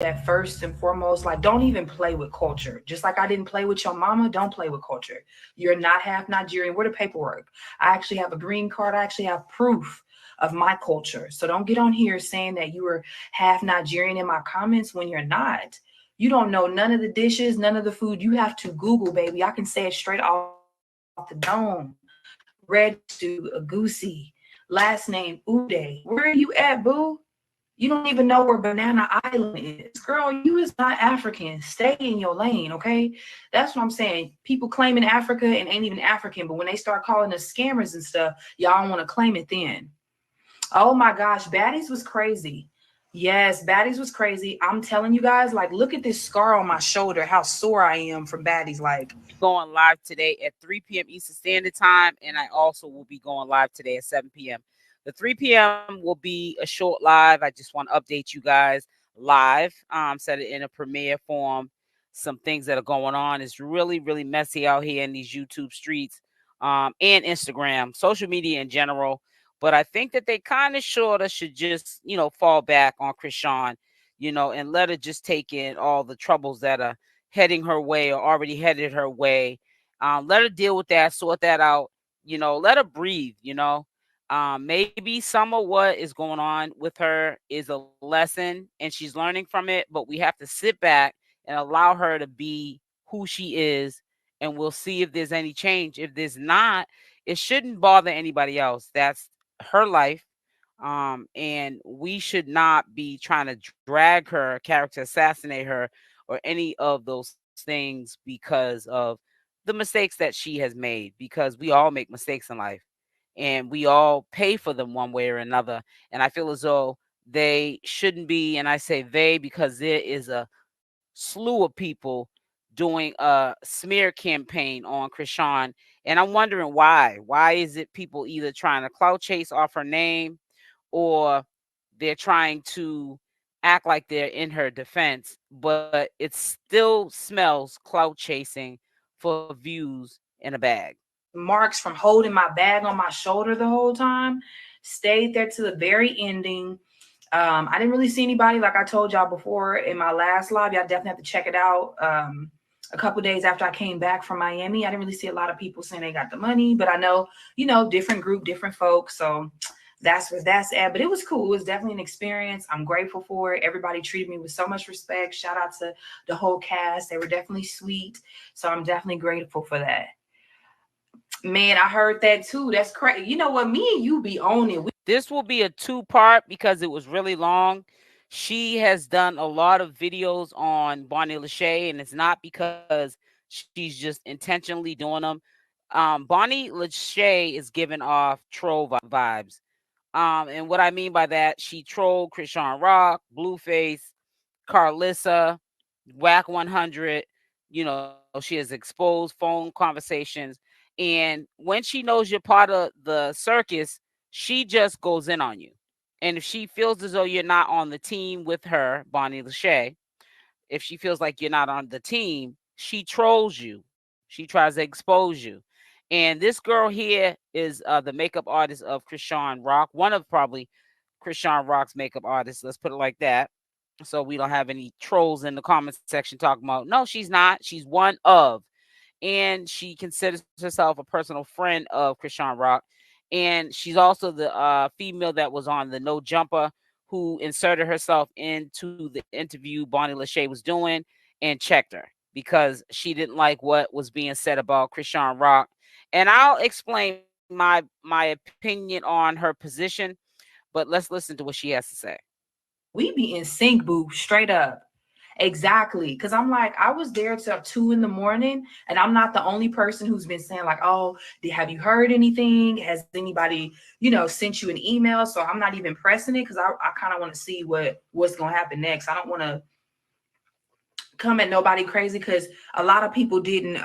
that first and foremost, like, don't even play with culture. Just like I didn't play with your mama, don't play with culture. You're not half Nigerian. Where the paperwork? I actually have a green card. I actually have proof of my culture. So don't get on here saying that you were half Nigerian in my comments when you're not. You don't know none of the dishes, none of the food. You have to Google, baby. I can say it straight off the dome. Red stew, a goosey, last name Ude. Where are you at, boo? You don't even know where Banana Island is. Girl, you is not African. Stay in your lane, okay? That's what I'm saying. People claiming Africa and ain't even African, but when they start calling us scammers and stuff, y'all don't want to claim it then. Oh my gosh, Baddies was crazy. Yes, Baddies was crazy. I'm telling you guys, like, look at this scar on my shoulder, how sore I am from Baddies. Like, Going live today at 3 p.m. Eastern Standard Time, and I also will be going live today at 7 p.m. The 3 p.m. will be a short live. I just want to update you guys live, set it in a premiere form. Some things that are going on. It's really, really messy out here in these YouTube streets, and Instagram, social media in general. But I think that they kind of sort of should just, fall back on Chrisean, and let her just take in all the troubles that are heading her way or already headed her way. Let her deal with that, sort that out, let her breathe, maybe some of what is going on with her is a lesson and she's learning from it, but we have to sit back and allow her to be who she is, and we'll see if there's any change. If there's not, it shouldn't bother anybody else. That's her life. And we should not be trying to drag her, character assassinate her, or any of those things because of the mistakes that she has made, because we all make mistakes in life and we all pay for them one way or another. And I feel as though they shouldn't be, and I say they because there is a slew of people doing a smear campaign on Chrisean. And I'm wondering why. Why is it people either trying to clout chase off her name, or they're trying to act like they're in her defense, but it still smells clout chasing for views in a bag. marks from holding my bag on my shoulder the whole time. Stayed there to the very ending. I didn't really see anybody, like I told y'all before in my last live. Y'all definitely have to check it out. A couple days after I came back from Miami, I didn't really see a lot of people saying they got the money, but I know, different group, different folks. So that's where that's at. But it was cool. It was definitely an experience. I'm grateful for it. Everybody treated me with so much respect. Shout out to the whole cast. They were definitely sweet. So I'm definitely grateful for that. Man, I heard that too. That's crazy. You know what? Me and you be on it. This will be a two-part because it was really long. She has done a lot of videos on Bonnie Lashay, and it's not because she's just intentionally doing them. Bonnie Lashay is giving off troll vibes. And what I mean by that, she trolled Chrisean Rock, Blueface, Carlissa, Wack 100. She has exposed phone conversations. And when she knows you're part of the circus, she just goes in on you. And if she feels as though you're not on the team with her, Bonnie Lashay, if she feels like you're not on the team, she trolls you. She tries to expose you. And this girl here is the makeup artist of Chrisean Rock, one of probably Chrisean Rock's makeup artists. Let's put it like that. So we don't have any trolls in the comment section talking about, no, she's not. She's one of. And she considers herself a personal friend of Chrisean Rock. And she's also the female that was on the No Jumper, who inserted herself into the interview Bonnie Lashay was doing and checked her because she didn't like what was being said about Chrisean Rock. And I'll explain my opinion on her position, but let's listen to what she has to say. We be in sync, boo, straight up. Exactly. Cause I'm like, I was there till 2 in the morning, and I'm not the only person who's been saying, like, oh, have you heard anything? Has anybody, sent you an email? So I'm not even pressing it because I kind of want to see what's gonna happen next. I don't want to come at nobody crazy because a lot of people didn't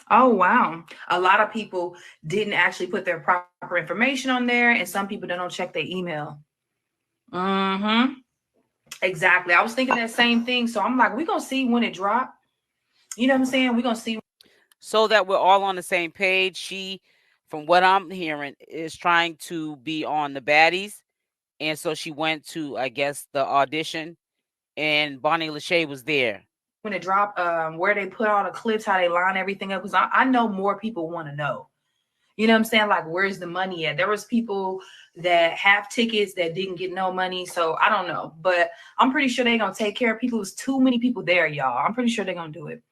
oh wow. A lot of people didn't actually put their proper information on there, and some people don't check their email. Mm-hmm. Exactly. I was thinking that same thing. So I'm like, we're gonna see when it drop. You know what I'm saying? We're gonna see. So that we're all on the same page, she, from what I'm hearing, is trying to be on the baddies. And so she went to, I guess, the audition and Bonnie Lashay was there. When it dropped, where they put all the clips, how they line everything up, because I know more people want to know. You know what I'm saying? Like, where's the money at? There was people that have tickets that didn't get no money. So I don't know. But I'm pretty sure they're gonna take care of people. It was too many people there, y'all. I'm pretty sure they're gonna do it.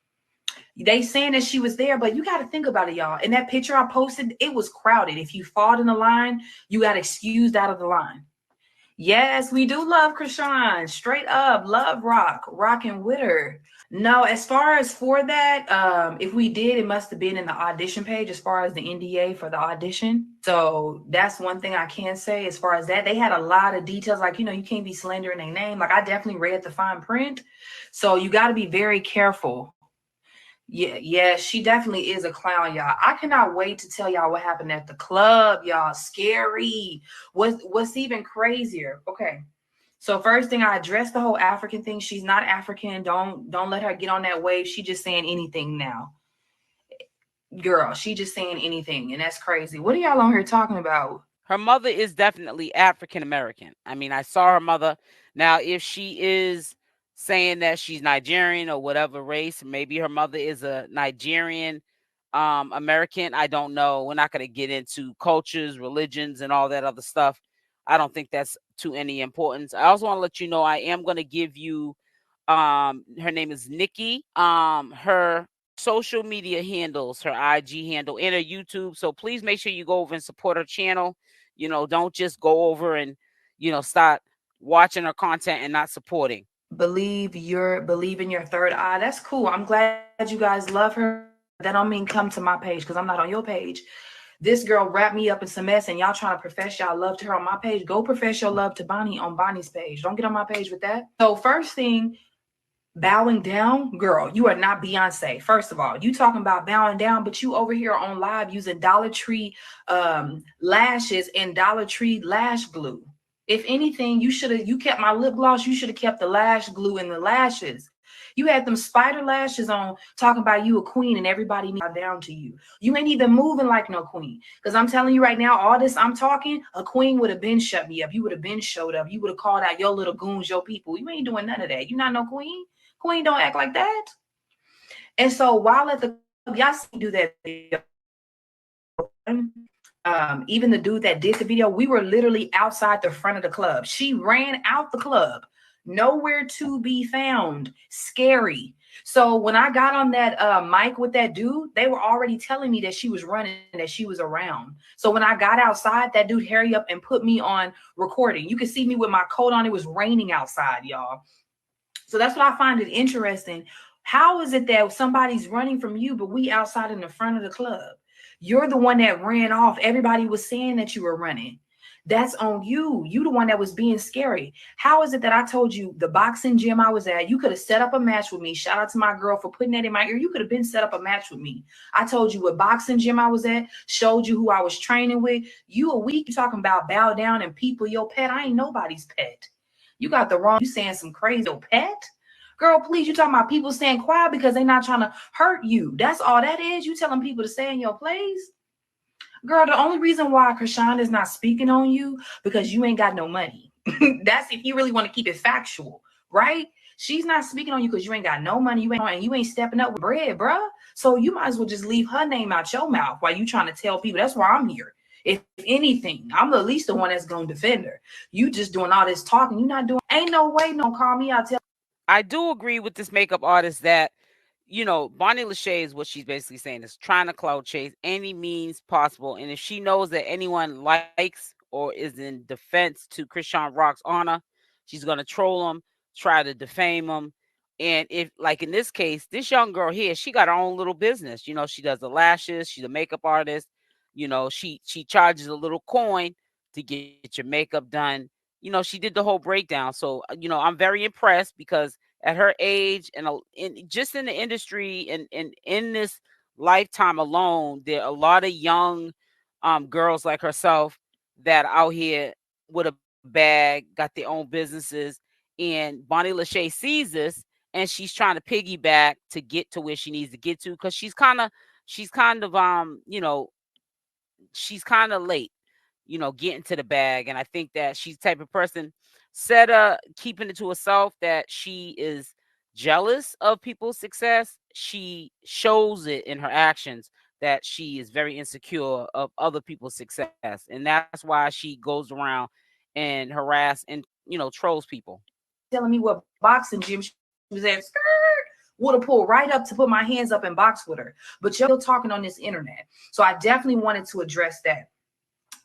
They saying that she was there, but you got to think about it, y'all. In that picture I posted, it was crowded. If you fought in the line, you got excused out of the line. Yes, we do love Chrisean. Straight up, love Rock, rocking with her. No, as far as for that, if we did, it must have been in the audition page as far as the NDA for the audition. So that's one thing I can say as far as that. They had a lot of details, like, you can't be slandering their name. Like, I definitely read the fine print. So you got to be very careful. Yeah, she definitely is a clown, y'all. I cannot wait to tell y'all what happened at the club, y'all. Scary. What's even crazier? Okay. So first thing, I addressed the whole African thing. She's not African. Don't let her get on that wave. She just saying anything now. Girl, she just saying anything, and that's crazy. What are y'all on here talking about? Her mother is definitely African American. I mean, I saw her mother. Now, if she is saying that she's Nigerian or whatever race, maybe her mother is a Nigerian American, I don't know. We're not going to get into cultures, religions, and all that other stuff. I don't think that's to any importance. I also want to let you know I am going to give you her name is Nikki. Her social media handles, her IG handle and her YouTube. So please make sure you go over and support her channel. Don't just go over and start watching her content and not supporting. Believe in your third eye. That's cool. I'm glad you guys love her. That don't mean come to my page because I'm not on your page. This girl wrapped me up in some mess, and y'all trying to profess y'all love to her on my page. Go profess your love to Bonnie on Bonnie's page. Don't get on my page with that. So first thing, bowing down, girl, you are not Beyonce. First of all, you talking about bowing down, but you over here on live using Dollar Tree lashes and Dollar Tree lash glue. If anything, you kept my lip gloss. You should have kept the lash glue and the lashes. You had them spider lashes on, talking about you a queen and everybody kneel down to you. You ain't even moving like no queen. Because I'm telling you right now, all this I'm talking, a queen would have been shut me up. You would have been showed up. You would have called out your little goons, your people. You ain't doing none of that. You not no queen. Queen don't act like that. And so while at the club, y'all see do that video. Even the dude that did the video, we were literally outside the front of the club. She ran out the club, nowhere to be found. Scary. So when I got on that mic with that dude, they were already telling me that she was running, that she was around. So when I got outside, that dude hurry up and put me on recording. You could see me with my coat on. It was raining outside, y'all. So that's what I find it interesting. How is it that somebody's running from you, but we outside in the front of the club? You're the one that ran off. Everybody was saying that you were running. That's on you. You the one that was being scary. How is it that I told you the boxing gym I was at, you could have set up a match with me. Shout out to my girl for putting that in my ear. You could have been set up a match with me. I told you what boxing gym I was at, showed you who I was training with. You a week talking about bow down and people your pet. I ain't nobody's pet. You got the wrong, you saying some crazy pet. Girl, please, you talking about people staying quiet because they're not trying to hurt you. That's all that is. You telling people to stay in your place. Girl, the only reason why Chrisean is not speaking on you because you ain't got no money. That's if you really want to keep it factual, right? She's not speaking on you because you ain't got no money. You ain't stepping up with bread, bruh. So you might as well just leave her name out your mouth while you trying to tell people. That's why I'm here. If anything, I'm at least the one that's going to defend her. You just doing all this talking. You not doing. Ain't no way. No, call me. I'll tell. I do agree with this makeup artist that, Bonnie Lashay is what she's basically saying is trying to cloud chase any means possible. And if she knows that anyone likes or is in defense to Chrisean Rock's honor, she's going to troll him, try to defame him. And if, like in this case, this young girl here, she got her own little business. She does the lashes. She's a makeup artist. She charges a little coin to get your makeup done. She did the whole breakdown. So, I'm very impressed because at her age and just in the industry and in this lifetime alone, there are a lot of young girls like herself that out here with a bag, got their own businesses. And Bonnie Lashay sees this and she's trying to piggyback to get to where she needs to get to because she's kind of late, getting to the bag. And I think that she's the type of person, instead of keeping it to herself that she is jealous of people's success, she shows it in her actions that she is very insecure of other people's success. And that's why she goes around and harass and, trolls people. Telling me what boxing gym she was at. Would have pulled right up to put my hands up and box with her. But you're still talking on this internet. So I definitely wanted to address that.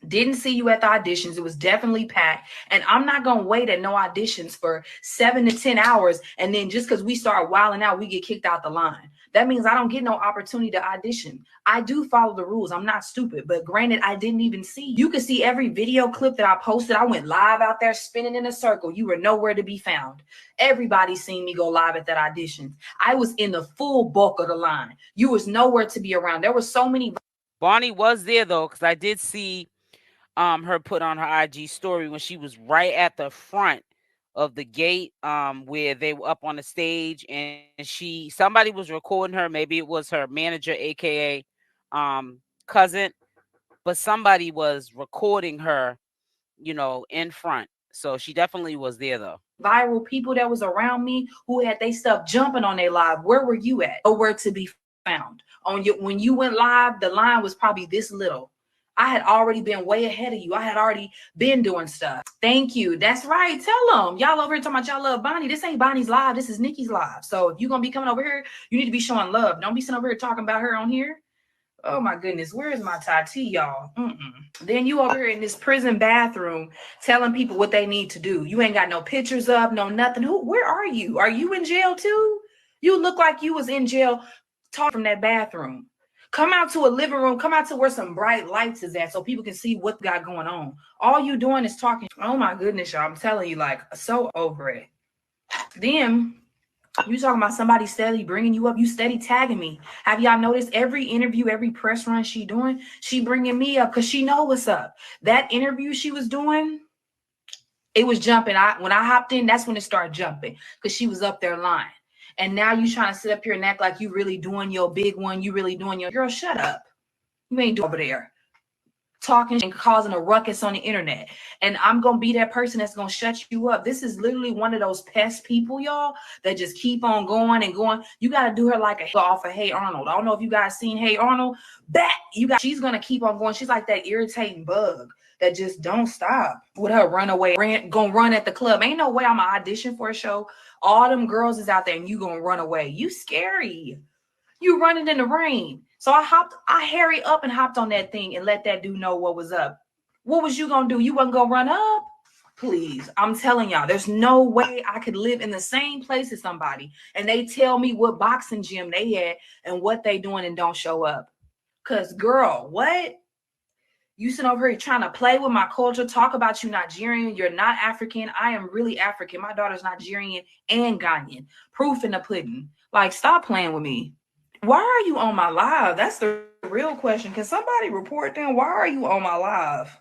Didn't see you at the auditions. It was definitely packed. And I'm not going to wait at no auditions for 7 to 10 hours. And then just because we start wilding out, we get kicked out the line. That means I don't get no opportunity to audition. I do follow the rules. I'm not stupid. But granted, I didn't even see. You can see every video clip that I posted. I went live out there spinning in a circle. You were nowhere to be found. Everybody seen me go live at that audition. I was in the full bulk of the line. You was nowhere to be around. There were so many. Bonnie was there though, because I did see her put on her IG story when she was right at the front of the gate where they were up on the stage, and somebody was recording her. Maybe it was her manager, aka cousin, but somebody was recording her, in front. So she definitely was there though. Viral people that was around me who had they stuff jumping on their live. Where were you at? Nowhere to be found. When you went live, the line was probably this little. I had already been way ahead of you. I had already been doing stuff. Thank you. That's right. Tell them. Y'all over here talking about y'all love Bonnie. This ain't Bonnie's live. This is Nikki's live. So if you're going to be coming over here, you need to be showing love. Don't be sitting over here talking about her on here. Oh my goodness. Where is my Tati, y'all? Then you over here in this prison bathroom telling people what they need to do. You ain't got no pictures up, no nothing. Where are you? Are you in jail too? You look like you was in jail talking from that bathroom. Come out to a living room. Come out to where some bright lights is at so people can see what got going on. All you doing is talking. Oh my goodness, y'all. I'm telling you, like, so over it. Then you talking about somebody steady bringing you up. You steady tagging me. Have y'all noticed every interview, every press run she doing, she bringing me up because she know what's up. That interview she was doing, it was jumping. When I hopped in, that's when it started jumping because she was up there lying. And now you trying to sit up here and act like you really doing your big one. You really doing your girl. Shut up. You ain't doing over there talking and causing a ruckus on the internet. And I'm going to be that person that's going to shut you up. This is literally one of those pest people, y'all, that just keep on going and going. You got to do her like a off of Hey Arnold. I don't know if you guys seen Hey Arnold. She's going to keep on going. She's like that irritating bug that just don't stop with her runaway gonna run at the club. Ain't no way I'm gonna audition for a show. All them girls is out there and you gonna run away. You scary. You running in the rain. So I hurry up and hopped on that thing and let that dude know what was up. What was you gonna do? You wasn't gonna run up? Please, I'm telling y'all, there's no way I could live in the same place as somebody and they tell me what boxing gym they at and what they doing and don't show up. Cause girl, what? You sit over here trying to play with my culture, talk about you Nigerian. You're not African. I am really African. My daughter's Nigerian and Ghanaian. Proof in the pudding. Like, stop playing with me. Why are you on my live? That's the real question. Can somebody report them? Why are you on my live?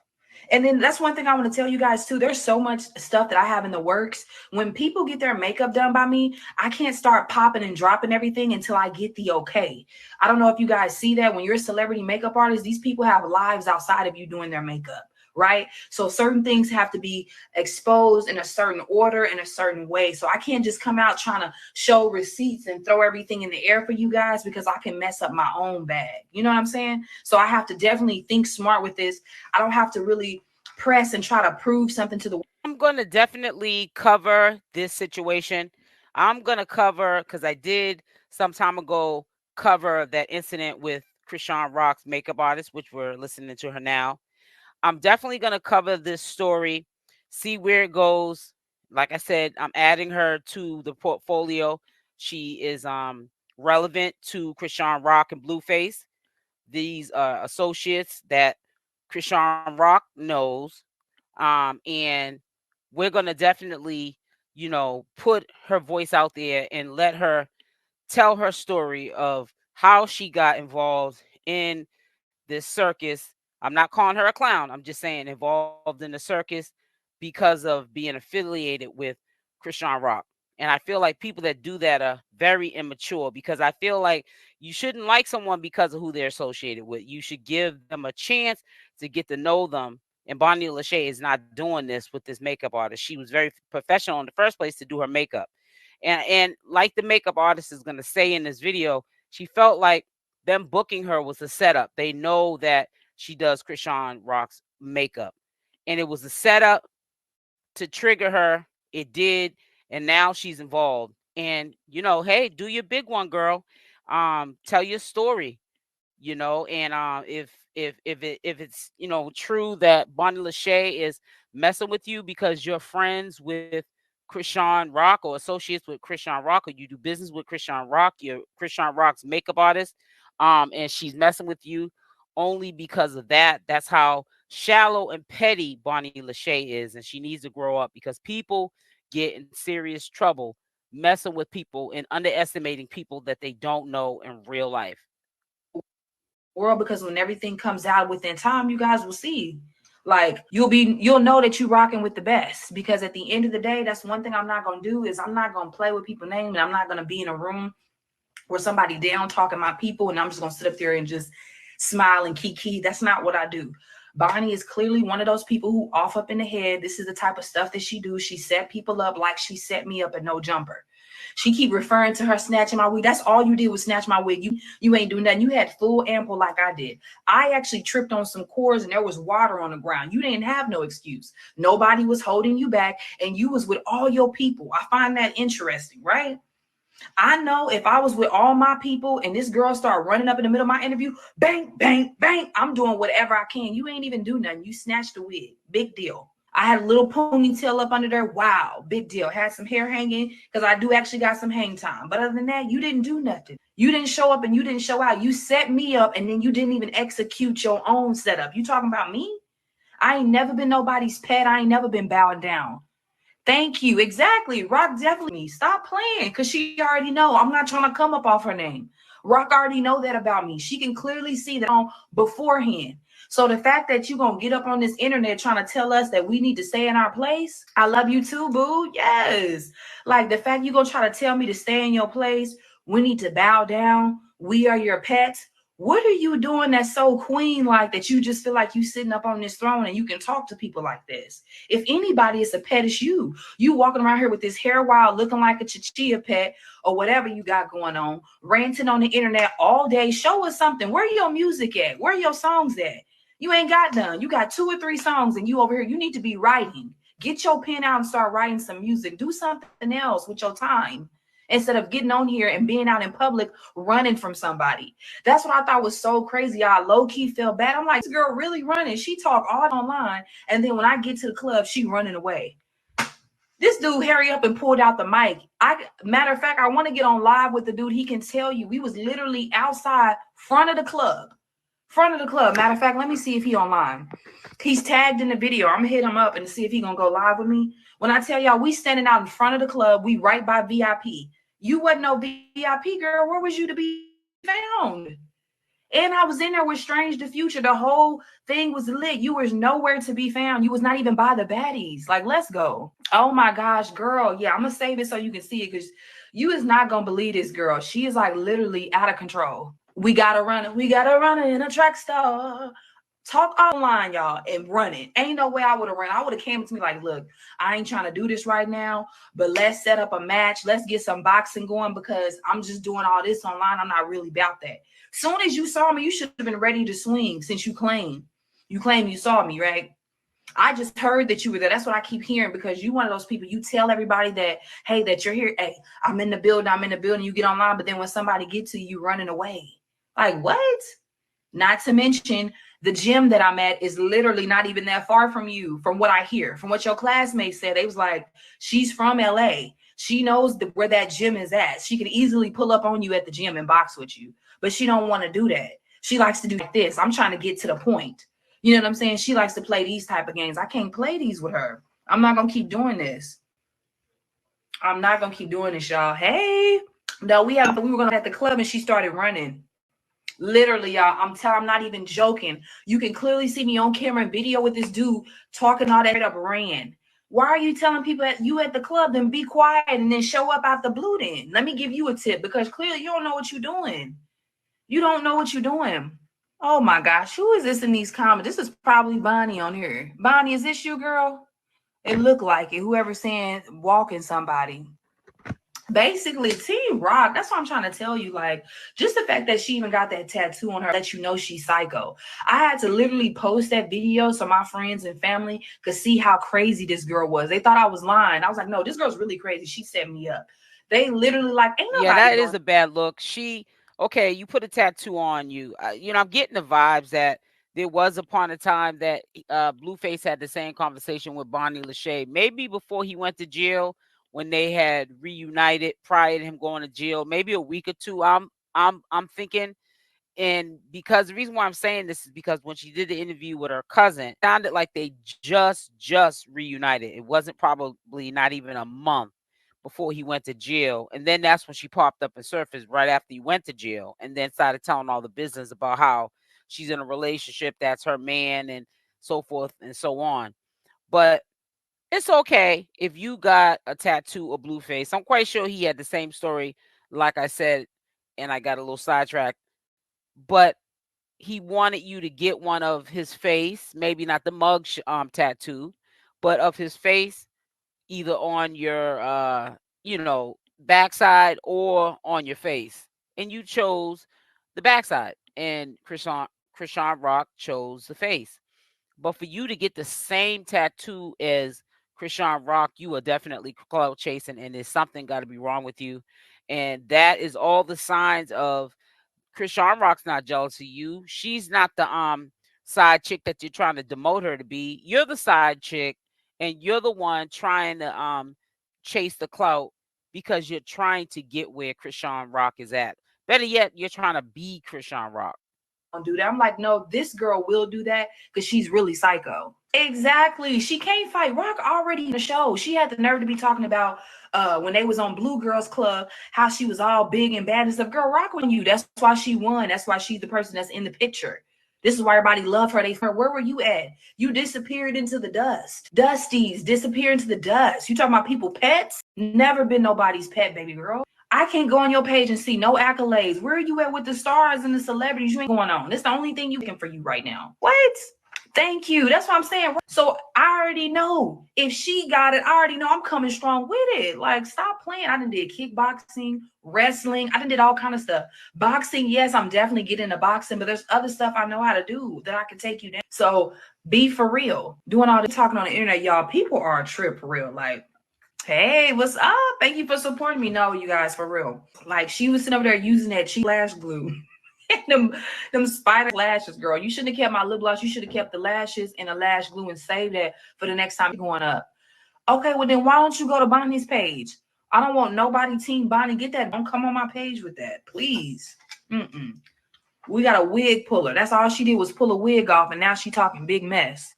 And then that's one thing I want to tell you guys too. There's so much stuff that I have in the works. When people get their makeup done by me, I can't start popping and dropping everything until I get the okay. I don't know if you guys see that. When you're a celebrity makeup artist, these people have lives outside of you doing their makeup, right? So certain things have to be exposed in a certain order, in a certain way. So I can't just come out trying to show receipts and throw everything in the air for you guys because I can mess up my own bag. You know what I'm saying? So I have to definitely think smart with this. I don't have to really press and try to prove something to the world. I'm going to definitely cover this situation. I'm going to cover, because I did some time ago cover that incident with Chrisean Rock's makeup artist, which we're listening to her now. I'm definitely going to cover this story, see where it goes. Like I said, I'm adding her to the portfolio. She is relevant to Chrisean Rock and Blueface. These are associates that Chrisean Rock knows. And we're going to definitely, put her voice out there and let her tell her story of how she got involved in this circus. I'm not calling her a clown. I'm just saying involved in the circus because of being affiliated with Chrisean Rock. And I feel like people that do that are very immature, because I feel like you shouldn't like someone because of who they're associated with. You should give them a chance to get to know them And Bonnie Lashay is not doing this with this makeup artist. She was very professional in the first place to do her makeup. And like the makeup artist is going to say in this video, she felt like them booking her was a setup. They know that she does Chrisean Rock's makeup. And it was a setup to trigger her. It did. And now she's involved. And, you know, hey, do your big one, girl. Tell your story, you know, and if it's, you know, true that Bonnie Lashay is messing with you because you're friends with Chrisean Rock or associates with Chrisean Rock, or you do business with Chrisean Rock, you're Chrisean Rock's makeup artist, and she's messing with you only because of that. That's how shallow and petty Bonnie Lashay is, and she needs to grow up, because people get in serious trouble messing with people and underestimating people that they don't know in real life. World, because when everything comes out within time, you guys will see. Like, you'll know that you're rocking with the best, because at the end of the day, that's one thing I'm not gonna do, is I'm not gonna play with people's names, and I'm not gonna be in a room where somebody down talking my people and I'm just gonna sit up there and just smile and kiki. That's not what I do. Bonnie is clearly one of those people who off up in the head. This is the type of stuff that she do. She set people up like she set me up at No Jumper. She keep referring to her snatching my wig. That's all you did was snatch my wig. You ain't doing nothing. You had full ample like I did. I actually tripped on some cords and there was water on the ground. You didn't have no excuse. Nobody was holding you back, and you was with all your people. I find that interesting, right? I know if I was with all my people and this girl started running up in the middle of my interview, bang, bang, bang, I'm doing whatever I can. You ain't even do nothing. You snatched the wig. Big deal. I had a little ponytail up under there. Wow, big deal. Had some hair hanging because I do actually got some hang time. But other than that, you didn't do nothing. You didn't show up and you didn't show out. You set me up and then you didn't even execute your own setup. You talking about me? I ain't never been nobody's pet. I ain't never been bowed down. Thank you. Exactly. Rock definitely. Stop playing, because she already know. I'm not trying to come up off her name. Rock already know that about me. She can clearly see that on beforehand. So the fact that you're going to get up on this internet trying to tell us that we need to stay in our place. I love you too, boo. Yes. Like the fact you're going to try to tell me to stay in your place. We need to bow down. We are your pets. What are you doing that's so queen-like that you just feel like you sitting up on this throne and you can talk to people like this? If anybody is a pet, it's you. You walking around here with this hair wild, looking like a chichia pet or whatever you got going on, ranting on the internet all day. Show us something. Where your music at? Where your songs at? You ain't got none. You got 2 or 3 songs and you over here. You need to be writing. Get your pen out and start writing some music. Do something else with your time, instead of getting on here and being out in public running from somebody. That's what I thought was so crazy. I low-key felt bad. I'm like, this girl really running. She talk all online, and then when I get to the club, she running away. This dude hurry up and pulled out the mic. Matter of fact, I want to get on live with the dude. He can tell you we was literally outside front of the club. Matter of fact, let me see if he online. He's tagged in the video. I'm gonna hit him up and see if he gonna go live with me. When I tell y'all we standing out in front of the club, we right by VIP. You wasn't no VIP, girl. Where was you to be found? And I was in there with Strange the Future. The whole thing was lit. You was nowhere to be found. You was not even by the baddies. Like, let's go. Oh my gosh, girl. Yeah, I'm gonna save it so you can see it, because you is not gonna believe this girl. She is like literally out of control. We gotta run it. We gotta run it in a track star. Talk online, y'all, and run it. Ain't no way I would have run. I would have came to me like, look, I ain't trying to do this right now, but let's set up a match. Let's get some boxing going, because I'm just doing all this online. I'm not really about that. Soon as you saw me, you should have been ready to swing, since you claim you saw me, right? I just heard that you were there. That's what I keep hearing, because you one of those people, you tell everybody that, hey, that you're here. Hey, I'm in the building. You get online, but then when somebody gets to you, running away. Like, what? Not to mention, the gym that I'm at is literally not even that far from you, from what I hear. From what your classmates said, they was like, she's from LA. She knows where that gym is at. She could easily pull up on you at the gym and box with you, but she don't want to do that. She likes to do like this. I'm trying to get to the point. You know what I'm saying? She likes to play these type of games. I can't play these with her. I'm not going to keep doing this. I'm not going to keep doing this, y'all. Hey, no, we were going to at the club and she started running. Literally, y'all, I'm not even joking. You can clearly see me on camera and video with this dude talking all that straight up ran. Why are you telling people at the club, then be quiet and then show up out the blue then? Let me give you a tip, because clearly you don't know what you're doing. You don't know what you're doing. Oh my gosh, who is this in these comments? This is probably Bonnie on here. Bonnie, is this you, girl? It looked like it. Whoever's saying walking somebody. Basically, Team Rock. That's what I'm trying to tell you. Like, just the fact that she even got that tattoo on her lets you know she's psycho. I had to literally post that video so my friends and family could see how crazy this girl was. They thought I was lying. I was like, no, this girl's really crazy. She set me up. They literally like, ain't Yeah, nobody that going. is a bad look. Okay, you put a tattoo on you. I'm getting the vibes that there was upon a time that Blueface had the same conversation with Bonnie Lashay, maybe before he went to jail, when they had reunited prior to him going to jail, maybe a week or two. I'm thinking, and because the reason why I'm saying this is because when she did the interview with her cousin, it sounded like they just reunited. It wasn't probably not even a month before he went to jail. And then that's when she popped up and surfaced right after he went to jail, and then started telling all the business about how she's in a relationship, that's her man, and so forth and so on. But it's okay if you got a tattoo of Blueface. I'm quite sure he had the same story, like I said, and I got a little sidetracked. But he wanted you to get one of his face, maybe not the mug tattoo, but of his face, either on your backside or on your face. And you chose the backside, and Chrisean Rock chose the face. But for you to get the same tattoo as Chrisean Rock, you are definitely clout chasing, and there's something got to be wrong with you. And that is all the signs of Chrisean Rock's not jealous of you. She's not the side chick that you're trying to demote her to be. You're the side chick, and you're the one trying to chase the clout because you're trying to get where Chrisean Rock is at. Better yet, you're trying to be Chrisean Rock. Don't do that. I'm like, no, this girl will do that because she's really psycho. Exactly. She can't fight. Rock already in the show. She had the nerve to be talking about when they was on Blue Girls Club, how she was all big and bad and stuff. Girl, Rock on you. That's why she won. That's why she's the person that's in the picture. This is why everybody loved her. Where were you at? You disappeared into the dust. Dusties disappear into the dust. You talking about people pets? Never been nobody's pet, baby girl. I can't go on your page and see no accolades. Where are you at with the stars and the celebrities? You ain't going on. That's the only thing you can for you right now. What? Thank you. That's what I'm saying. So I already know if she got it. I already know I'm coming strong with it. Like, stop playing. I done did kickboxing, wrestling. I done did all kind of stuff. Boxing, yes, I'm definitely getting into boxing, but there's other stuff I know how to do that I can take you down. So be for real. Doing all this talking on the internet, y'all. People are a trip for real. Like, hey, what's up? Thank you for supporting me. No, you guys, for real. Like, she was sitting over there using that cheap lash glue. And them spider lashes, girl. You shouldn't have kept my lip gloss. You should have kept the lashes and the lash glue and saved that for the next time you're going up. Okay, well then why don't you go to Bonnie's page? I don't want nobody team Bonnie. Get that. Don't come on my page with that, please. We got a wig puller. That's all she did was pull a wig off, and now she talking big mess.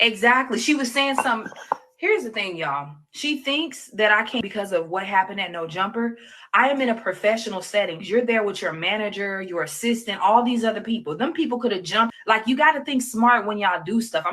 Exactly. She was saying something. Here's the thing, y'all. She thinks that I can't because of what happened at No Jumper. I am in a professional setting. You're there with your manager, your assistant, all these other people. Them people could have jumped. Like, you got to think smart when y'all do stuff.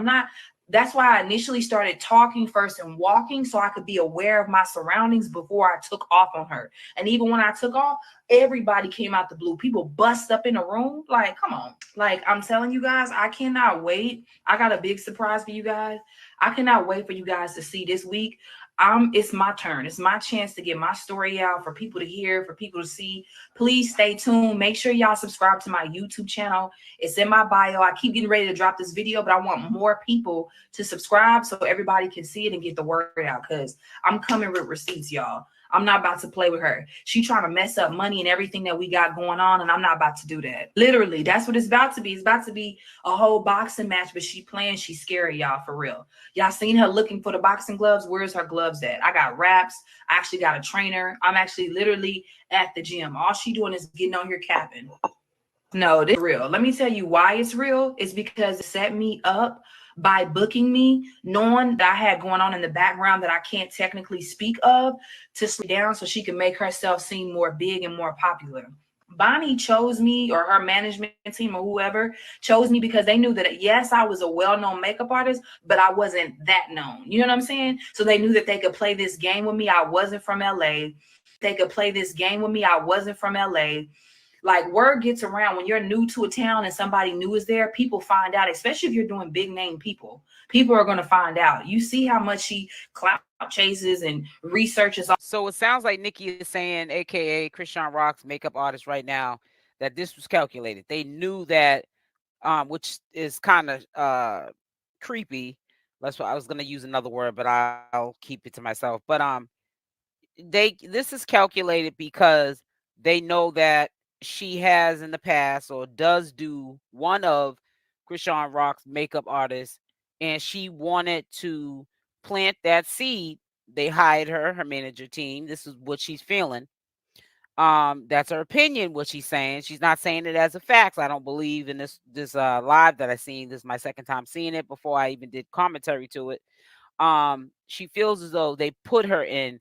That's why I initially started talking first and walking so I could be aware of my surroundings before I took off on her. And even when I took off, everybody came out the blue. People bust up in the room. Like, come on. Like, I'm telling you guys, I cannot wait. I got a big surprise for you guys. I cannot wait for you guys to see this week. It's my turn. It's my chance to get my story out for people to hear, for people to see. Please stay tuned. Make sure y'all subscribe to my YouTube channel. It's in my bio. I keep getting ready to drop this video, but I want more people to subscribe so everybody can see it and get the word out, because I'm coming with receipts, y'all. I'm not about to play with her. She trying to mess up money and everything that we got going on, and I'm not about to do that. Literally, that's what it's about to be. It's about to be a whole boxing match, but she playing. She's scary, y'all, for real. Y'all seen her looking for the boxing gloves? Where's her gloves at? I got wraps. I actually got a trainer. I'm actually literally at the gym. All she doing is getting on here capping. No, this is real. Let me tell you why it's real. It's because it set me up by booking me, knowing that I had going on in the background that I can't technically speak of, to slow down so she can make herself seem more big and more popular. Bonnie chose me, or her management team, or whoever chose me, because they knew that, yes, I was a well-known makeup artist, but I wasn't that known. You know what I'm saying? So they knew that they could play this game with me. I wasn't from LA. They could play this game with me. I wasn't from LA. Like word gets around when you're new to a town and somebody new is there, people find out, especially if you're doing big name people. People are going to find out. You see how much she clout chases and researches. So it sounds like Nikki is saying, aka Chrisean Rock's makeup artist right now, that this was calculated. They knew that, which is kind of creepy. That's what I was gonna use another word, but I'll keep it to myself. But this is calculated because they know that she has in the past or does do one of Chrisean Rock's makeup artists, and she wanted to plant that seed. They hired her manager team. This is what she's feeling. That's her opinion, what she's saying. She's not saying it as a fact. I don't believe in this live that I seen. This is my second time seeing it before I even did commentary to it. She feels as though they put her in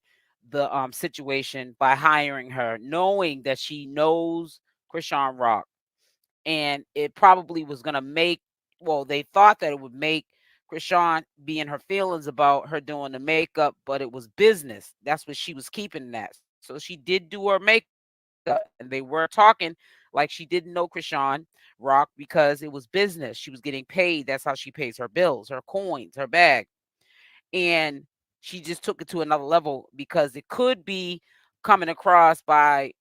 the situation by hiring her, knowing that she knows Chrisean Rock, and it probably was gonna make, well, they thought that it would make Chrisean be in her feelings about her doing the makeup, but it was business. That's what she was keeping that. So she did do her makeup, and they were talking like she didn't know Chrisean Rock because it was business. She was getting paid. That's how she pays her bills, her coins, her bag. And she just took it to another level because it could be coming across by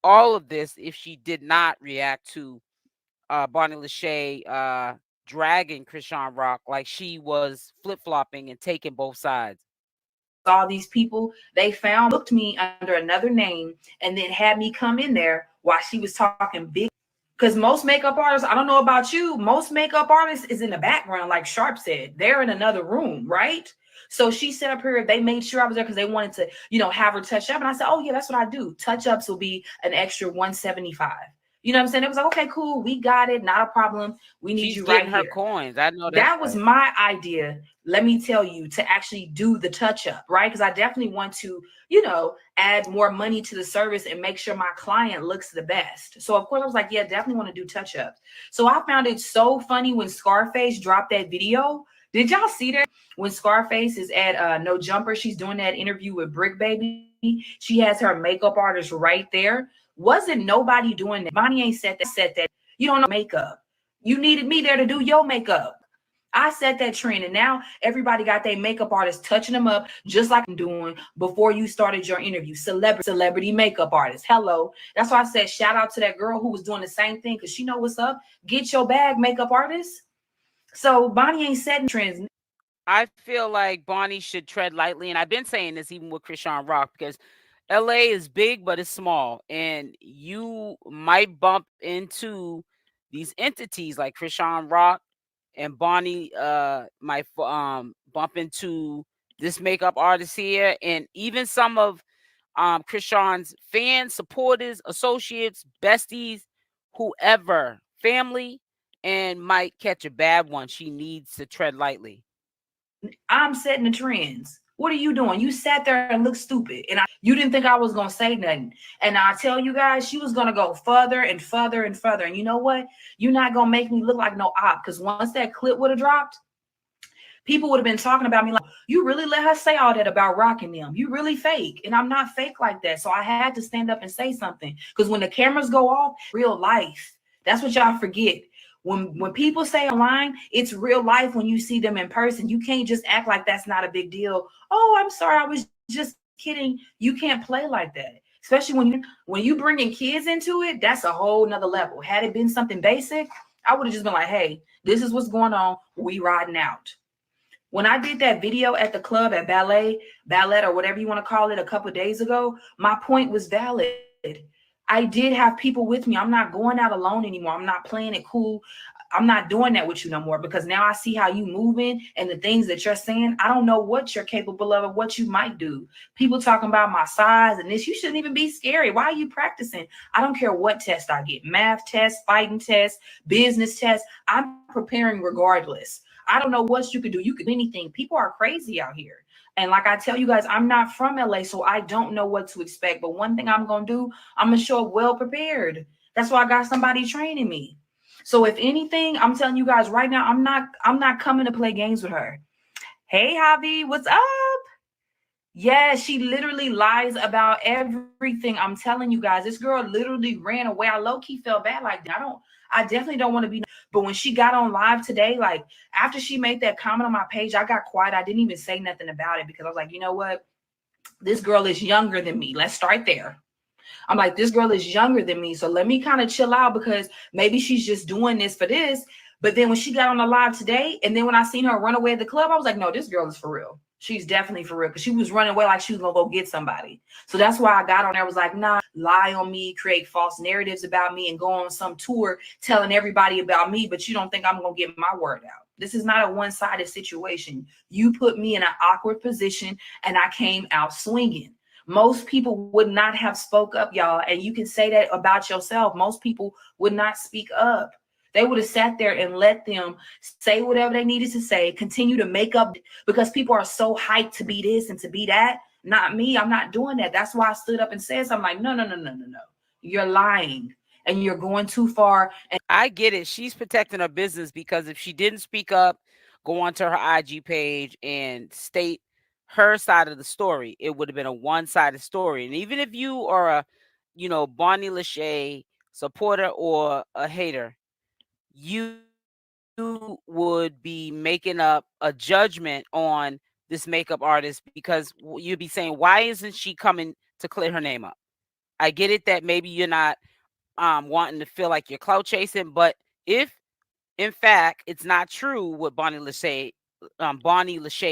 all of this if she did not react to Bonnie Lashay dragging Chrisean Rock like she was flip-flopping and taking both sides. All these people, they booked me under another name and then had me come in there while she was talking big. Because most makeup artists, I don't know about you, most makeup artists is in the background, like Sharp said. They're in another room, right? So she set up here, they made sure I was there because they wanted to, have her touch up. And I said, oh yeah, that's what I do. Touch ups will be an extra $175. You know what I'm saying? It was like, okay, cool. We got it. Not a problem. We need you right here. Her coins. I know that was my idea. Let me tell you, to actually do the touch up, right? Because I definitely want to, add more money to the service and make sure my client looks the best. So of course I was like, yeah, definitely want to do touch ups. So I found it so funny when Scarface dropped that video. Did y'all see that? When Scarface is at No Jumper, she's doing that interview with Brick Baby. She has her makeup artist right there. Wasn't nobody doing that. Bonnie ain't said that. You don't know makeup. You needed me there to do your makeup. I set that trend, and now everybody got their makeup artist touching them up just like I'm doing before you started your interview. Celebrity makeup artist. Hello. That's why I said shout out to that girl who was doing the same thing because she know what's up. Get your bag, makeup artist. So Bonnie ain't setting trends. I feel like Bonnie should tread lightly, and I've been saying this even with Chrisean Rock because LA is big, but it's small, and you might bump into these entities like Chrisean Rock, and Bonnie might bump into this makeup artist here, and even some of Chrisean's fans, supporters, associates, besties, whoever, family, and might catch a bad one. She needs to tread lightly. I'm setting the trends. What are you doing? You sat there and looked stupid. And you didn't think I was going to say nothing. And I tell you guys, she was going to go further and further and further. And you know what? You're not going to make me look like no op. Because once that clip would have dropped, people would have been talking about me like, you really let her say all that about rocking them. You really fake. And I'm not fake like that. So I had to stand up and say something. Because when the cameras go off, real life. That's what y'all forget. When people say online, it's real life. When you see them in person, you can't just act like that's not a big deal. Oh, I'm sorry, I was just kidding. You can't play like that, especially when you bringing kids into it. That's a whole nother level. Had it been something basic, I would have just been like, hey, this is what's going on. We riding out. When I did that video at the club at ballet or whatever you want to call it a couple of days ago, my point was valid. I did have people with me. I'm not going out alone anymore. I'm not playing it cool. I'm not doing that with you no more because now I see how you moving and the things that you're saying. I don't know what you're capable of or what you might do. People talking about my size and this, you shouldn't even be scary. Why are you practicing? I don't care what test I get, math test, fighting test, business test. I'm preparing regardless. I don't know what you could do. You could do anything. People are crazy out here. And like I tell you guys, I'm not from LA, so I don't know what to expect. But one thing I'm going to do, I'm going to show up well prepared. That's why I got somebody training me. So if anything, I'm telling you guys right now, I'm not coming to play games with her. Hey, Javi, what's up? Yeah, she literally lies about everything. I'm telling you guys, this girl literally ran away. I low key felt bad. Like, I definitely don't want to be. But when she got on live today, like after she made that comment on my page, I got quiet. I didn't even say nothing about it because I was like, you know what? This girl is younger than me. Let's start there. I'm like, this girl is younger than me. So let me kind of chill out because maybe she's just doing this for this. But then when she got on the live today, and then when I seen her run away at the club, I was like, no, this girl is for real. She's definitely for real because she was running away like she was gonna go get somebody. So that's why I got on there. I was like, nah, lie on me, create false narratives about me, and go on some tour telling everybody about me. But you don't think I'm gonna get my word out. This is not a one-sided situation. You put me in an awkward position, and I came out swinging. Most people would not have spoke up, y'all. And you can say that about yourself. Most people would not speak up. They would have sat there and let them say whatever they needed to say, continue to make up because people are so hyped to be this and to be that. Not me. I'm not doing that. That's why I stood up and said something like, no, no, no, no, no, no. You're lying and you're going too far. And I get it. She's protecting her business because if she didn't speak up, go onto her IG page and state her side of the story, it would have been a one-sided story. And even if you are a, Bonnie Lashay supporter or a hater, you would be making up a judgment on this makeup artist because you'd be saying, why isn't she coming to clear her name up? I get it that maybe you're not wanting to feel like you're clout chasing, but if in fact it's not true what Bonnie Lashay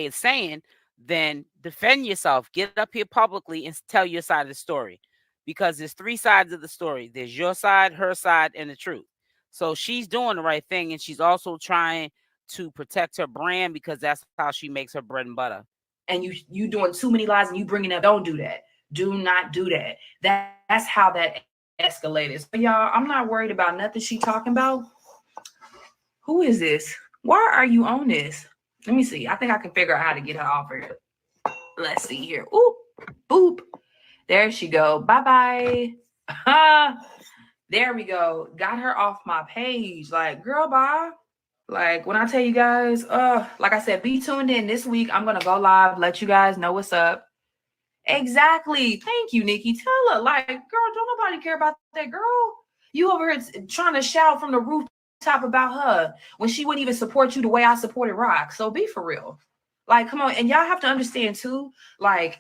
is saying, then defend yourself, get up here publicly and tell your side of the story, because there's three sides of the story. There's your side, her side, and the truth. So she's doing the right thing, and she's also trying to protect her brand because that's how she makes her bread and butter. and you doing too many lies and you bringing up, don't do that. Do not do that. That's how that escalated. So y'all, I'm not worried about nothing she talking about. Who is this? Why are you on this? Let me see. I think I can figure out how to get her off here. Let's see here. Oop, boop. There she go. Bye bye. There we go. Got her off my page. Like, girl, bye. Like when I tell you guys, like I said, be tuned in this week. I'm gonna go live, let you guys know what's up. Exactly. Thank you, Nikki. Tell her, like, girl, don't nobody care about that girl. You over here trying to shout from the rooftop about her when she wouldn't even support you the way I supported Rock. So be for real. Like, come on. And y'all have to understand too, like,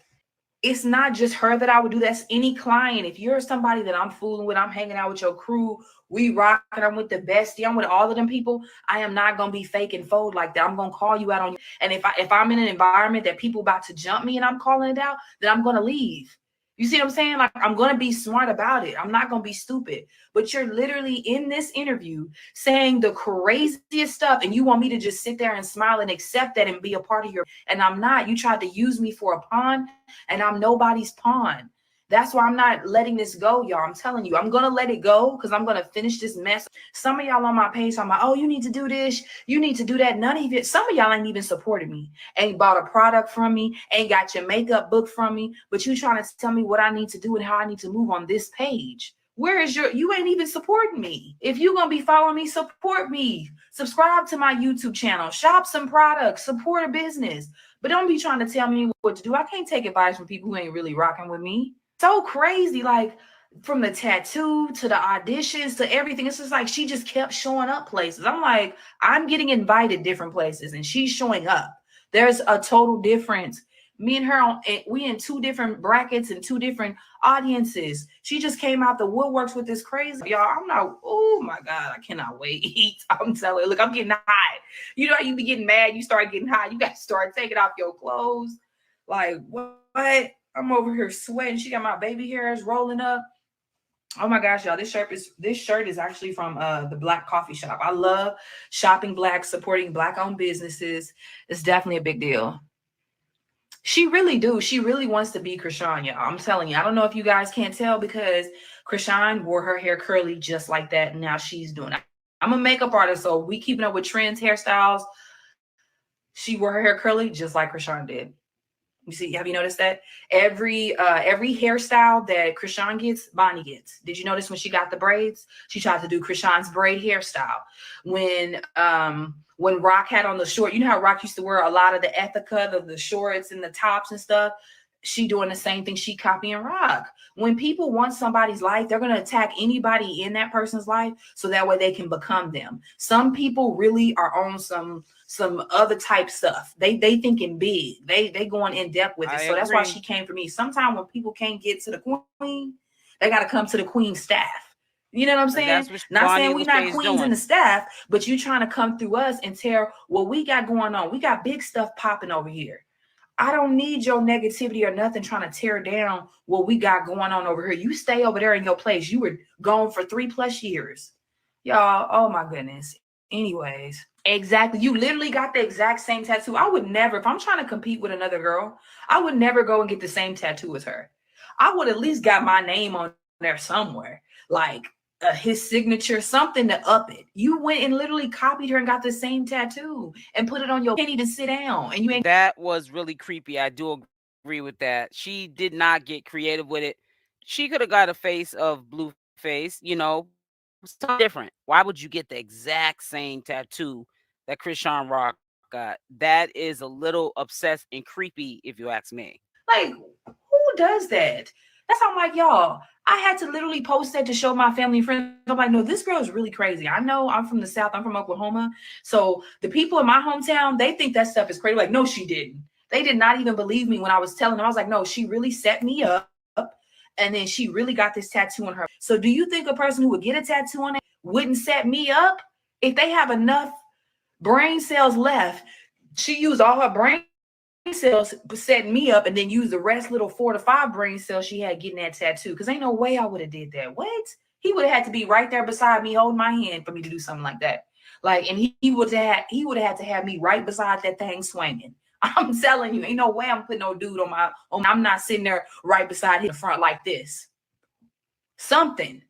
it's not just her that I would do. That's any client. If you're somebody that I'm fooling with, I'm hanging out with your crew, we rocking, I'm with the bestie, I'm with all of them people, I am not gonna be fake and fold like that. I'm gonna call you out on you. And if I'm in an environment that people about to jump me and I'm calling it out, then I'm gonna leave. You see what I'm saying? Like, I'm gonna be smart about it. I'm not gonna be stupid. But you're literally in this interview saying the craziest stuff, and you want me to just sit there and smile and accept that and be a part of your. And I'm not. You tried to use me for a pawn, and I'm nobody's pawn. That's why I'm not letting this go, y'all. I'm telling you, I'm gonna let it go because I'm gonna finish this mess. Some of y'all on my page, I'm like, oh, you need to do this, you need to do that. None of it. Some of y'all ain't even supported me, ain't bought a product from me, ain't got your makeup book from me, but you trying to tell me what I need to do and how I need to move on this page. Where is you ain't even supporting me. If you're gonna be following me, support me. Subscribe to my YouTube channel, shop some products, support a business. But don't be trying to tell me what to do. I can't take advice from people who ain't really rocking with me. So crazy, like from the tattoo to the auditions to everything. It's just like she just kept showing up places. I'm like, I'm getting invited different places and she's showing up. There's a total difference. Me and her, we in two different brackets and two different audiences. She just came out the woodworks with this crazy, y'all. I'm not, oh my God, I cannot wait. I'm telling you, look, I'm getting hot. You know how you be getting mad, you start getting hot, you got to start taking off your clothes. Like, what? I'm over here sweating. She got my baby hairs rolling up. Oh my gosh, y'all. This shirt is actually from the Black Coffee Shop. I love shopping Black, supporting Black owned businesses. It's definitely a big deal. She really do. She really wants to be Chrisean, y'all. I'm telling you. I don't know if you guys can't tell because Chrisean wore her hair curly just like that. And now she's doing it. I'm a makeup artist, so we keeping up with trends, hairstyles. She wore her hair curly just like Chrisean did. You see, have you noticed that? Every hairstyle that Chrisean gets, Bonnie gets. Did you notice when she got the braids? She tried to do Chrisean's braid hairstyle. When Rock had on the short, you know how Rock used to wear a lot of the Ethica, the shorts and the tops and stuff. she doing the same thing. She copying Rock. When people want somebody's life, they're going to attack anybody in that person's life so that way they can become them. Some people really are on some other type stuff. They thinking big. They going in depth with it. So that's why she came for me. Sometimes when people can't get to the queen, they got to come to the queen staff. You know what I'm saying? Not saying we not queens in the staff, but you trying to come through us and tear what we got going on. We got big stuff popping over here. I don't need your negativity or nothing trying to tear down what we got going on over here. You stay over there in your place. You were gone for 3+ years. Y'all, oh my goodness. Anyways, exactly. You literally got the exact same tattoo. I would never, if I'm trying to compete with another girl, I would never go and get the same tattoo as her. I would at least got my name on there somewhere. Like, his signature, something to up it. You went and literally copied her and got the same tattoo and put it on your penny to sit down. And you ain't. That was really creepy. I do agree with that. She did not get creative with it. She could have got a face of Blueface, something different. Why would you get the exact same tattoo that Chrisean Rock got? That is a little obsessed and creepy, if you ask me. Like, who does that? That's how I'm like, y'all, I had to literally post that to show my family and friends. I'm like, no, this girl is really crazy. I know I'm from the South. I'm from Oklahoma. So the people in my hometown, they think that stuff is crazy. Like, no, she didn't. They did not even believe me when I was telling them. I was like, no, she really set me up. And then she really got this tattoo on her. So do you think a person who would get a tattoo on it wouldn't set me up? If they have enough brain cells left, she used all her brain cells setting me up and then use the rest little 4 to 5 brain cells she had getting that tattoo. Because ain't no way I would have did that. What? He would have had to be right there beside me holding my hand for me to do something like that. Like, and he would have had to have me right beside that thing swinging. I'm telling you, ain't no way I'm putting no dude on I'm not sitting there right beside him in the front like this. Something.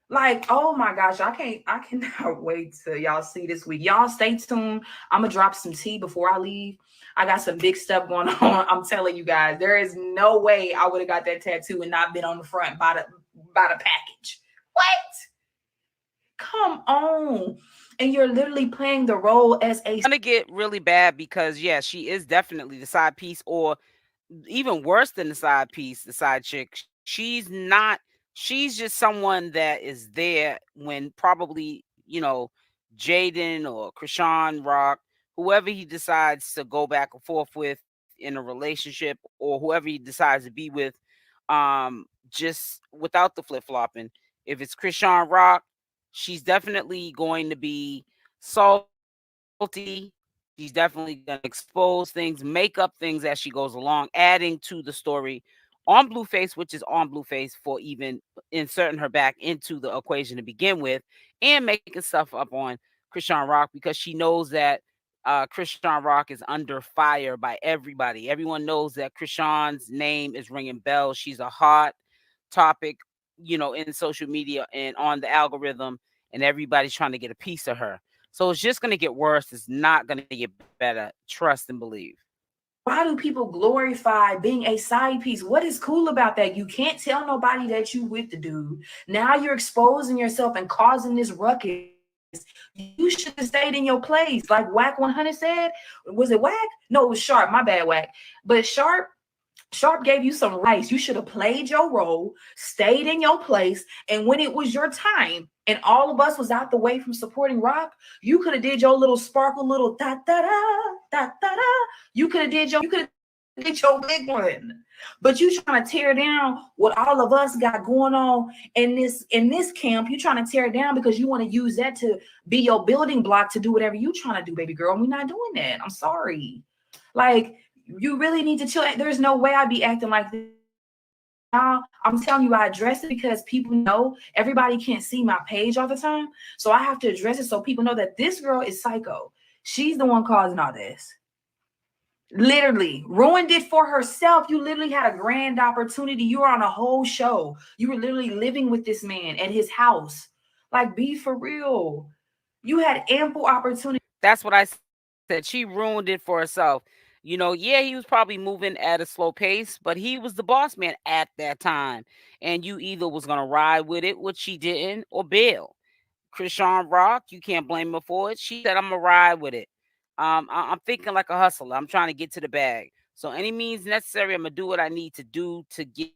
Like, oh my gosh, I cannot wait till y'all see this week. Y'all stay tuned. I'm gonna drop some tea before I leave. I got some big stuff going on. I'm telling you guys, there is no way I would have got that tattoo and not been on the front by the package. What? Come on. And you're literally playing the role as a. It's gonna get really bad because yeah, she is definitely the side piece, or even worse than the side piece, the side chick. She's not. She's just someone that is there when probably, Jaidyn or Chrisean Rock, whoever he decides to go back and forth with in a relationship, or whoever he decides to be with, just without the flip-flopping. If it's Chrisean Rock, she's definitely going to be salty. She's definitely going to expose things, make up things as she goes along, adding to the story on Blueface, which is on Blueface for even inserting her back into the equation to begin with, and making stuff up on Chrisean Rock because she knows that Chrisean Rock is under fire by everybody. Everyone knows that Chrisean's name is ringing bells. She's a hot topic, in social media and on the algorithm, and everybody's trying to get a piece of her. So it's just going to get worse. It's not going to get better. Trust and believe. Why do people glorify being a side piece? What is cool about that? You can't tell nobody that you with the dude. Now you're exposing yourself and causing this ruckus. You should have stayed in your place. Like Wack 100 said. Was it Wack? No, it was Sharp. My bad, Wack. But Sharp gave you some rights. You should have played your role, stayed in your place, and when it was your time and all of us was out the way from supporting Rock, you could have did your little sparkle, little da da da da da da. You could have did your big one. But you trying to tear down what all of us got going on in this camp. You trying to tear it down because you want to use that to be your building block to do whatever you trying to do, baby girl. And we're not doing that. I'm sorry. Like, you really need to chill. There's no way I'd be acting like this. I'm telling you, I address it because people know everybody can't see my page all the time. So I have to address it so people know that this girl is psycho. She's the one causing all this. Literally ruined it for herself. You literally had a grand opportunity. You were on a whole show. You were literally living with this man at his house. Like, be for real. You had ample opportunity. That's what I said. She ruined it for herself. Yeah, he was probably moving at a slow pace, but he was the boss man at that time. And you either was going to ride with it, which she didn't, or bail. Chrisean Rock, you can't blame her for it. She said, I'm going to ride with it. I'm thinking like a hustler. I'm trying to get to the bag. So any means necessary, I'm gonna do what I need to do to get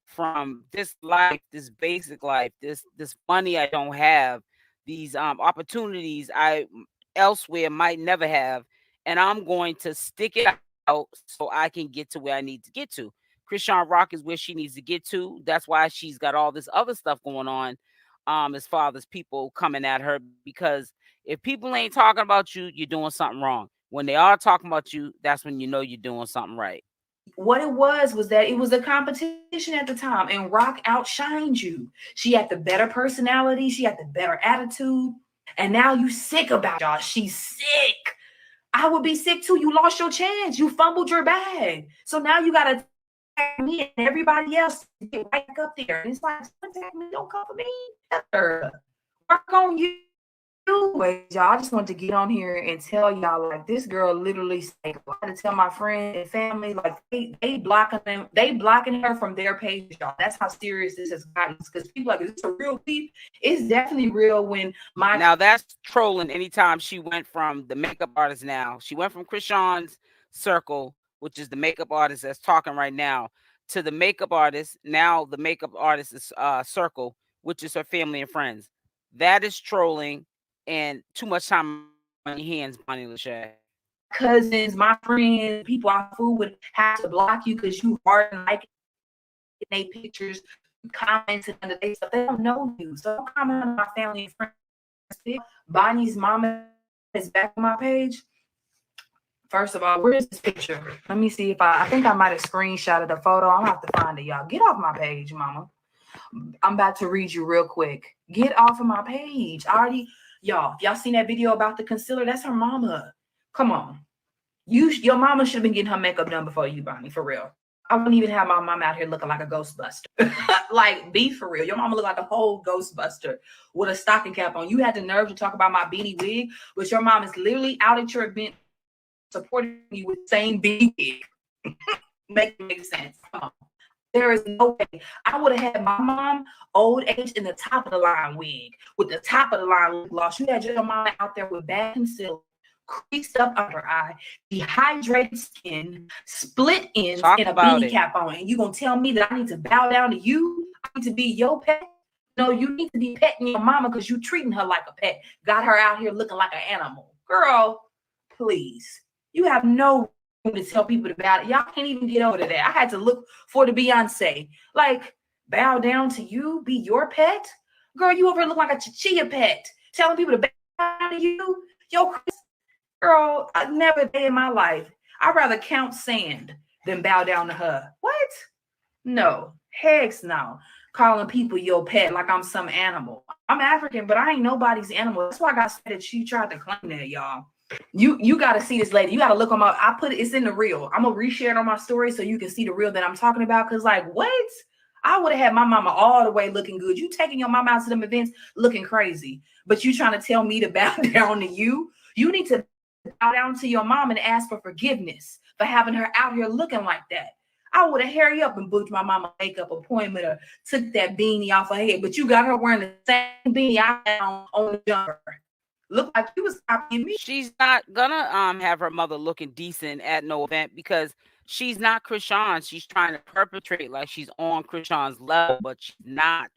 from this life, this basic life, this money I don't have, these opportunities I elsewhere might never have, and I'm going to stick it out so I can get to where I need to get to. Chrisean Rock is where she needs to get to. That's why she's got all this other stuff going on, as far as people coming at her. Because if people ain't talking about you, you're doing something wrong. When they are talking about you, that's when you know you're doing something right. What it was that it was a competition at the time, and Rock outshined you. She had the better personality, she had the better attitude, and now you sick about y'all. She's sick. I would be sick too. You lost your chance. You fumbled your bag. So now you gotta attack me and everybody else to get right up there. And it's like, don't attack me, don't come for me. Work on you. Anyways, y'all, I just wanted to get on here and tell y'all, like, this girl literally said, I had to tell my friends and family, like, they blocking them, they blocking her from their page, y'all. That's how serious this has gotten. Because people like, is this a real beef? It's definitely real when my Now that's trolling. Anytime she went from the makeup artist, now she went from Chrisean's circle, which is the makeup artist that's talking right now, to the makeup artist. Now the makeup artist is circle, which is her family and friends. That is trolling and too much time on your hands, Bonnie Lashay. cousins, my friends, people I fool with have to block you because you hard and like their pictures, commenting under their stuff. They don't know you. So don't comment on my family and friends. Bonnie's mama is back on my page. First of all, where's this picture? Let me see if I think I might have screenshotted the photo. I'm gonna have to find it, y'all. Get off my page, mama. I'm about to read you real quick. Get off of my page. I already, y'all seen that video about the concealer? That's her mama. Come on. Your mama should have been getting her makeup done before you, Bonnie, for real. I wouldn't even have my mom out here looking like a Ghostbuster. Like, be for real. Your mama look like a whole Ghostbuster with a stocking cap on. You had the nerve to talk about my beanie wig, but your mom is literally out at your event supporting you with the same beanie wig. Make sense. Come on. There is no way. I would have had my mom old age in the top of the line wig with the top of the line lip gloss. You had your mama out there with bad concealer, creased up under eye, dehydrated skin, split ends, Talk and a about beanie it. cap on. And you gonna tell me that I need to bow down to you? I need to be your pet? No, you need to be petting your mama because you treating her like a pet. Got her out here looking like an animal. Girl, please. You have no room to tell people about it. Y'all can't even get over to that. I had to look for the Beyonce. Like, bow down to you, be your pet? Girl, you over here look like a chia pet. Telling people to bow down to you? Yo, girl, I never a day in my life. I'd rather count sand than bow down to her. What? No. Heck no. Calling people your pet like I'm some animal. I'm African, but I ain't nobody's animal. That's why I got said that she tried to claim that, y'all. You got to see this lady. You got to look on my. I put it. It's in the reel. I'm gonna reshare it on my story so you can see the reel that I'm talking about. Cause like what? I would have had my mama all the way looking good. You taking your mama out to them events looking crazy, but you trying to tell me to bow down to you? You need to bow down to your mom and ask for forgiveness for having her out here looking like that. I would have hurry up and booked my mama makeup appointment or took that beanie off her head, but you got her wearing the same beanie I had on the jumper. Look like you was copying me. She's not gonna have her mother looking decent at no event because she's not Chrisean. She's trying to perpetrate like she's on Chrisean's level, but she's not.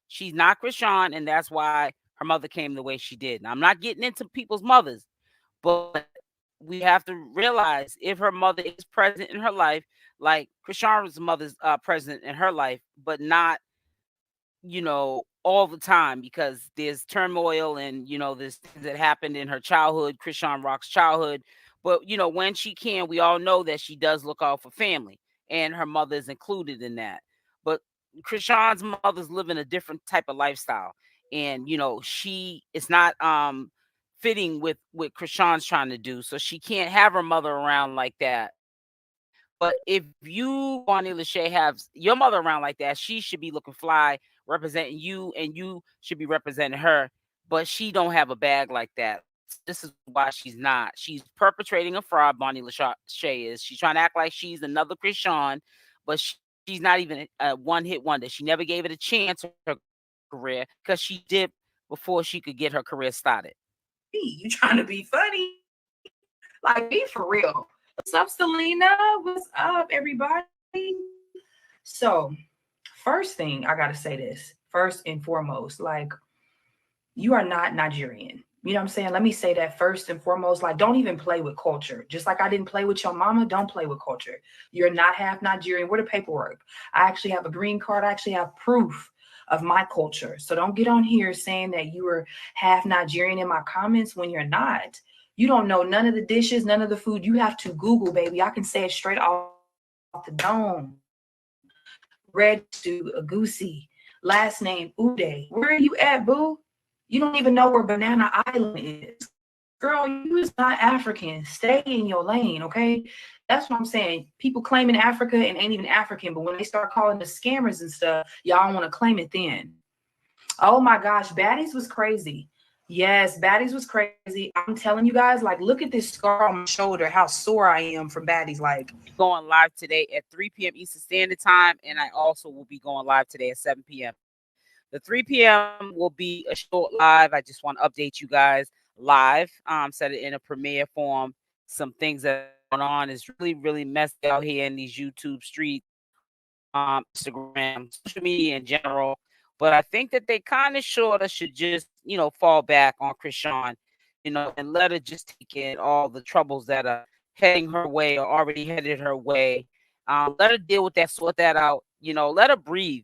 She's not Chrisean, and that's why her mother came the way she did. Now, I'm not getting into people's mothers, but we have to realize if her mother is present in her life, like Chrisean's mother's present in her life, but not, all the time, because there's turmoil and there's things that happened in her childhood, Chrisean Rock's childhood. But when she can, we all know that she does look out for family, and her mother is included in that. But Chrisean's mother's living a different type of lifestyle, and she is not fitting with what Chrisean's trying to do, so she can't have her mother around like that. But if you, Bonnie Lashay, have your mother around like that, she should be looking fly, representing you, and you should be representing her. But she don't have a bag like that. This is why she's not. She's perpetrating a fraud. Bonnie Lashay is. She's trying to act like she's another Chrisean, but she's not even a one-hit wonder. She never gave it a chance in her career because she dipped before she could get her career started. You trying to be funny? Like, be for real. What's up, Selena? What's up, everybody? So, first thing I gotta say this first and foremost, like, you are not Nigerian. You know what I'm saying? Let me say that first and foremost. Like, don't even play with culture. Just like I didn't play with your mama, don't play with culture. You're not half Nigerian. Where the paperwork? I actually have a green card. I actually have proof of my culture. So don't get on here saying that you were half Nigerian in my comments when you're not. You don't know none of the dishes, none of the food. You have to Google, baby. I can say it straight off the dome. Red stew, Agusi, last name Ude. Where are you at, boo? You don't even know where Banana Island is. Girl, you is not African. Stay in your lane, okay? That's what I'm saying. People claiming Africa and ain't even African, but when they start calling us scammers and stuff, y'all want to claim it then. Oh my gosh, Baddies was crazy. Yes, Baddies was crazy. I'm telling you guys, like, look at this scar on my shoulder, how sore I am from Baddies. Like, going live today at 3 p.m. Eastern Standard Time, and I also will be going live today at 7 p.m. The 3 p.m. will be a short live. I just want to update you guys live, set it in a premiere form. Some things that are going on is really, really messy out here in these YouTube streets, Instagram, social media in general. But I think that they kind of sort of should just, fall back on Chrisean, and let her just take in all the troubles that are heading her way or already headed her way. Let her deal with that, sort that out, let her breathe,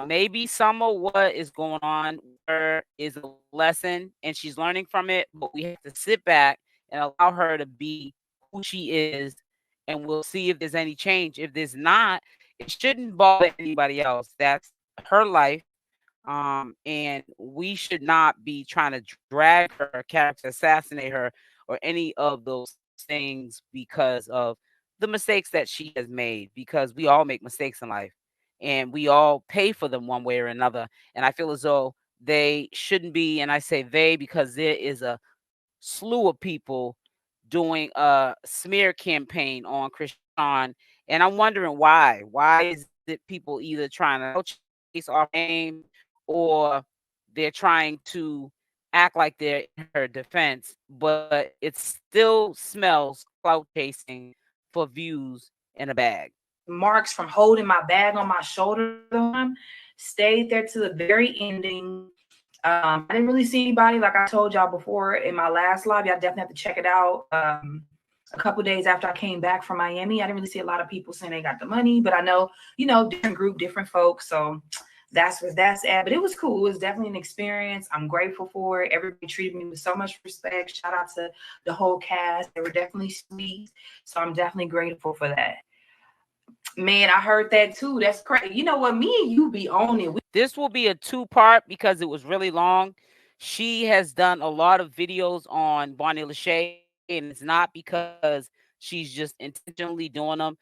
maybe some of what is going on with her is a lesson and she's learning from it, but we have to sit back and allow her to be who she is, and we'll see if there's any change. If there's not, it shouldn't bother anybody else. That's her life. And we should not be trying to drag her character, assassinate her, or any of those things because of the mistakes that she has made, because we all make mistakes in life and we all pay for them one way or another. And I feel as though they shouldn't be, and I say they because there is a slew of people doing a smear campaign on Chrisean, and I'm wondering why. Why is it people either trying to chase off name, or they're trying to act like they're in her defense, but it still smells clout chasing for views in a bag. Marks from holding my bag on my shoulder on, stayed there to the very ending. I didn't really see anybody, like I told y'all before in my last live. Y'all definitely have to check it out. A couple days after I came back from Miami, I didn't really see a lot of people saying they got the money, but I know, different group, different folks. So that's where that's at. But it was cool. It was definitely an experience. I'm grateful for it. Everybody treated me with so much respect. Shout out to the whole cast. They were definitely sweet. So I'm definitely grateful for that. Man, I heard that too. That's crazy. You know what? Me and you be on it. This will be a 2-part because it was really long. She has done a lot of videos on Bonnie Lashay, and it's not because she's just intentionally doing them.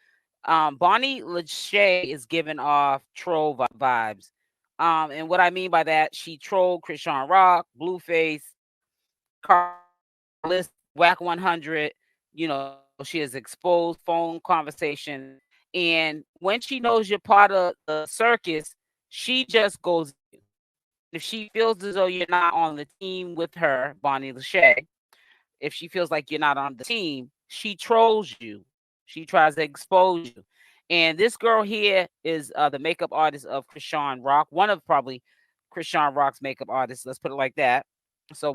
Bonnie Lashay is giving off troll vibes. And what I mean by that, she trolled Chrisean Rock, Blueface, List, Wack 100. She has exposed phone conversations. And when she knows you're part of the circus, she just goes. If she feels as though you're not on the team with her, Bonnie Lashay, if she feels like you're not on the team, she trolls you. She tries to expose you. And this girl here is the makeup artist of Chrisean Rock, one of probably Chrisean Rock's makeup artists. Let's put it like that. So